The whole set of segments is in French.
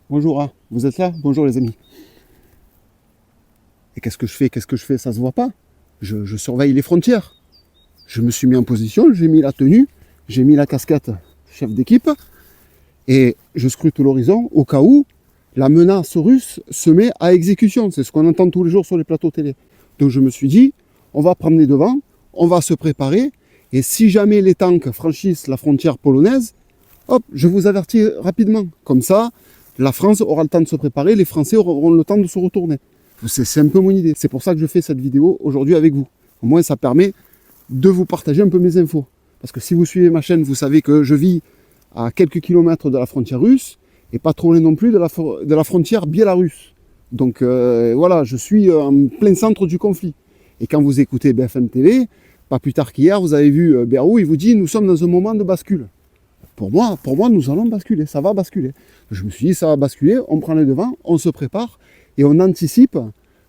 Bonjour, hein. Vous êtes là? Bonjour les amis. Et qu'est-ce que je fais? Qu'est-ce que je fais? Ça se voit pas. Je surveille les frontières. Je me suis mis en position, j'ai mis la tenue, j'ai mis la casquette chef d'équipe et je scrute l'horizon au cas où la menace russe se met à exécution. C'est ce qu'on entend tous les jours sur les plateaux télé. Donc je me suis dit, on va prendre les devants, on va se préparer et si jamais les tanks franchissent la frontière polonaise, hop, je vous avertis rapidement. Comme ça, la France aura le temps de se préparer, les Français auront le temps de se retourner. C'est un peu mon idée. C'est pour ça que je fais cette vidéo aujourd'hui avec vous. Au moins, ça permet de vous partager un peu mes infos. Parce que si vous suivez ma chaîne, vous savez que je vis à quelques kilomètres de la frontière russe et pas trop loin non plus de la frontière biélorusse. Donc voilà, je suis en plein centre du conflit. Et quand vous écoutez BFM TV, pas plus tard qu'hier, vous avez vu Berrou, il vous dit nous sommes dans un moment de bascule. Pour moi, nous allons basculer, ça va basculer. Je me suis dit, ça va basculer, on prend les devants, on se prépare et on anticipe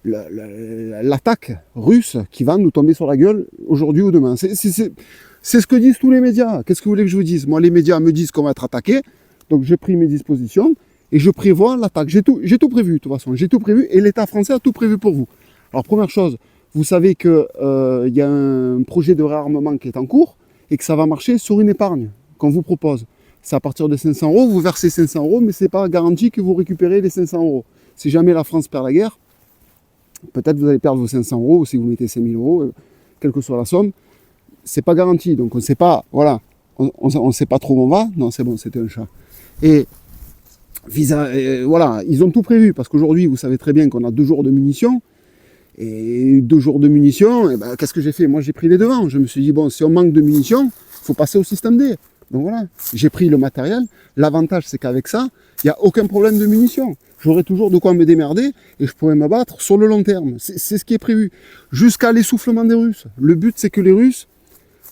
l'attaque russe qui va nous tomber sur la gueule aujourd'hui ou demain. C'est ce que disent tous les médias. Qu'est-ce que vous voulez que je vous dise? Moi, les médias me disent qu'on va être attaqué, donc j'ai pris mes dispositions et je prévois l'attaque. J'ai tout prévu, de toute façon, j'ai tout prévu et l'État français a tout prévu pour vous. Alors, première chose, vous savez qu'il y a un projet de réarmement qui est en cours et que ça va marcher sur une épargne qu'on vous propose. C'est à partir de 500 euros, vous versez 500 euros, mais ce n'est pas garanti que vous récupérez les 500 euros. Si jamais la France perd la guerre, peut-être vous allez perdre vos 500 euros, ou si vous mettez 5000 euros, quelle que soit la somme, c'est pas garanti. Donc on ne sait pas, voilà, on sait pas trop où on va. Non, c'est bon, c'était un chat. Et voilà, ils ont tout prévu, parce qu'aujourd'hui, vous savez très bien qu'on a 2 jours de munitions, et 2 jours de munitions, et ben, qu'est-ce que j'ai fait? Moi, j'ai pris les devants. Je me suis dit, bon, si on manque de munitions, il faut passer au système D. Donc voilà, j'ai pris le matériel. L'avantage, c'est qu'avec ça, il n'y a aucun problème de munitions. J'aurai toujours de quoi me démerder et je pourrai me battre sur le long terme. C'est ce qui est prévu. Jusqu'à l'essoufflement des Russes. Le but, c'est que les Russes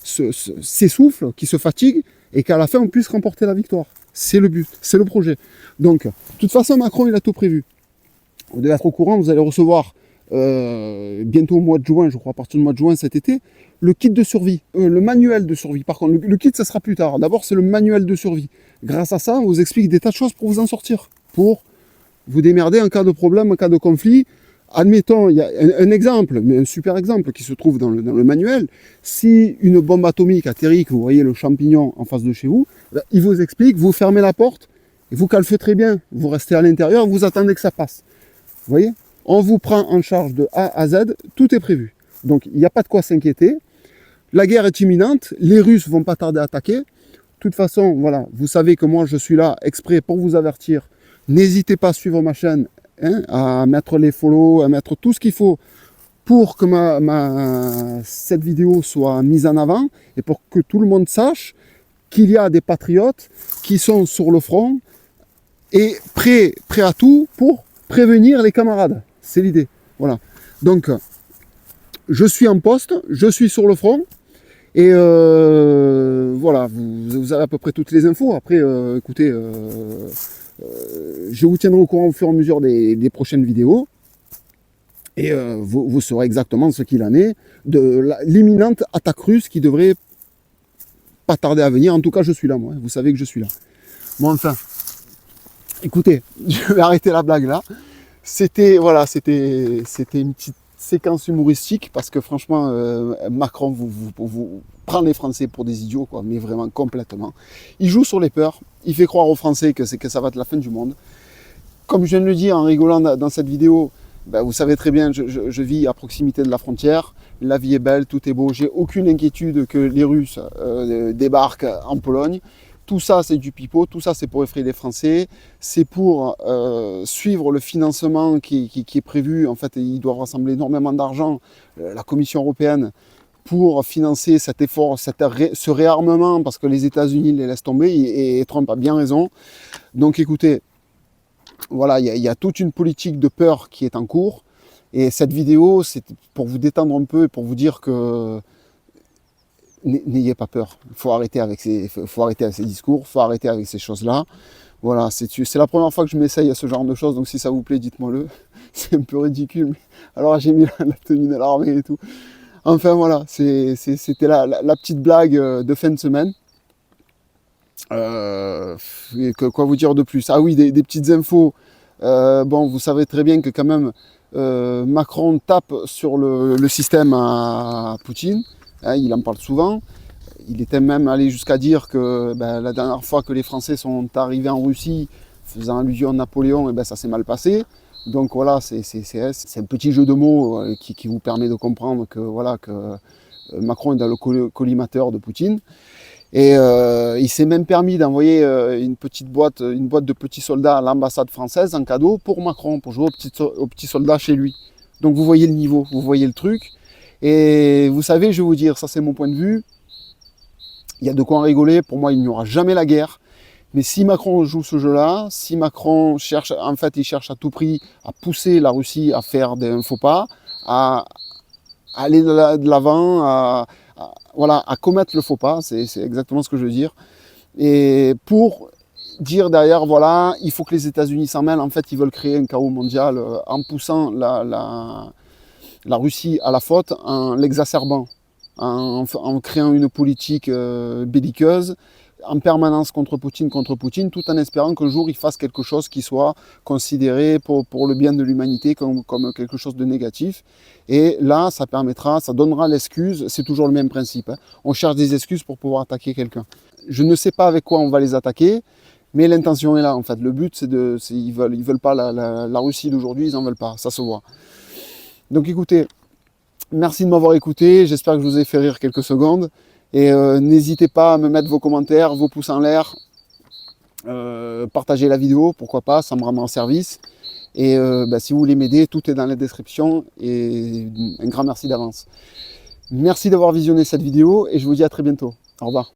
s'essoufflent, qu'ils se fatiguent et qu'à la fin, on puisse remporter la victoire. C'est le but, c'est le projet. Donc, de toute façon, Macron, il a tout prévu. Vous devez être au courant, vous allez recevoir bientôt au mois de juin, je crois, à partir du mois de juin cet été, le kit de survie, le manuel de survie. Par contre, le kit, ça sera plus tard. D'abord, c'est le manuel de survie. Grâce à ça, on vous explique des tas de choses pour vous en sortir, pour vous démerder en cas de problème, en cas de conflit. Admettons, il y a un exemple, mais un super exemple qui se trouve dans le manuel. Si une bombe atomique atterrit, que vous voyez le champignon en face de chez vous, il vous explique, vous fermez la porte, et vous calfeutrez bien. Vous restez à l'intérieur, vous attendez que ça passe. Vous voyez? On vous prend en charge de A à Z, tout est prévu. Donc il n'y a pas de quoi s'inquiéter. La guerre est imminente, les Russes vont pas tarder à attaquer. De toute façon, voilà, vous savez que moi je suis là exprès pour vous avertir. N'hésitez pas à suivre ma chaîne, hein, à mettre les follow, à mettre tout ce qu'il faut pour que cette vidéo soit mise en avant et pour que tout le monde sache qu'il y a des patriotes qui sont sur le front et prêts à tout pour prévenir les camarades. C'est l'idée. Voilà. Donc, je suis en poste, je suis sur le front. Et voilà, vous avez à peu près toutes les infos. Après, écoutez, je vous tiendrai au courant au fur et à mesure des prochaines vidéos. Et vous saurez exactement ce qu'il en est de l'imminente attaque russe qui devrait pas tarder à venir. En tout cas, je suis là, moi. Vous savez que je suis là. Bon, enfin, écoutez, je vais arrêter la blague là. C'était voilà, c'était une petite séquence humoristique parce que franchement, Macron vous prend les Français pour des idiots, quoi, mais vraiment complètement. Il joue sur les peurs, il fait croire aux Français que ça va être la fin du monde. Comme je viens de le dire en rigolant dans cette vidéo, ben, vous savez très bien, je vis à proximité de la frontière, la vie est belle, tout est beau, j'ai aucune inquiétude que les Russes débarquent en Pologne. Tout ça, c'est du pipeau, tout ça, c'est pour effrayer les Français, c'est pour suivre le financement qui est prévu. En fait, ils doivent rassembler énormément d'argent, la Commission européenne, pour financer cet effort, ce réarmement, parce que les États-Unis les laissent tomber, et Trump a bien raison. Donc écoutez, voilà, il y a toute une politique de peur qui est en cours, et cette vidéo, c'est pour vous détendre un peu et pour vous dire que n'ayez pas peur, il faut arrêter avec ces discours, il faut arrêter avec ces choses-là. Voilà, c'est la première fois que je m'essaye à ce genre de choses, donc si ça vous plaît, dites-moi-le. C'est un peu ridicule, mais alors j'ai mis la tenue de l'armée et tout. Enfin voilà, c'était la petite blague de fin de semaine. Quoi vous dire de plus? Ah oui, des petites infos. Bon, vous savez très bien que quand même Macron tape sur le système à Poutine. Hein, il en parle souvent. Il était même allé jusqu'à dire que ben, la dernière fois que les Français sont arrivés en Russie, faisant allusion à Napoléon, et ben, ça s'est mal passé. Donc voilà, c'est un petit jeu de mots qui vous permet de comprendre que, voilà, que Macron est dans le collimateur de Poutine. Et il s'est même permis d'envoyer une boîte de petits soldats à l'ambassade française en cadeau pour Macron, pour jouer aux petits soldats chez lui. Donc vous voyez le niveau, vous voyez le truc. Et vous savez, je vais vous dire, ça c'est mon point de vue, il y a de quoi en rigoler, pour moi il n'y aura jamais la guerre. Mais si Macron joue ce jeu-là, si Macron cherche, en fait il cherche à tout prix à pousser la Russie à faire des faux pas, à aller de l'avant, voilà, à commettre le faux pas, c'est exactement ce que je veux dire. Et pour dire derrière, voilà, il faut que les États-Unis s'en mêlent, en fait, ils veulent créer un chaos mondial en poussant la Russie à la faute, en l'exacerbant, en créant une politique belliqueuse, en permanence contre Poutine, tout en espérant qu'un jour il fasse quelque chose qui soit considéré pour le bien de l'humanité comme quelque chose de négatif. Et là, ça permettra, ça donnera l'excuse, c'est toujours le même principe. Hein. On cherche des excuses pour pouvoir attaquer quelqu'un. Je ne sais pas avec quoi on va les attaquer, mais l'intention est là en fait. Le but, ils veulent pas la Russie d'aujourd'hui, ils n'en veulent pas, ça se voit. Donc écoutez, merci de m'avoir écouté, j'espère que je vous ai fait rire quelques secondes. Et n'hésitez pas à me mettre vos commentaires, vos pouces en l'air, partagez la vidéo, pourquoi pas, ça me rend service. Et si vous voulez m'aider, tout est dans la description. Et un grand merci d'avance. Merci d'avoir visionné cette vidéo et je vous dis à très bientôt. Au revoir.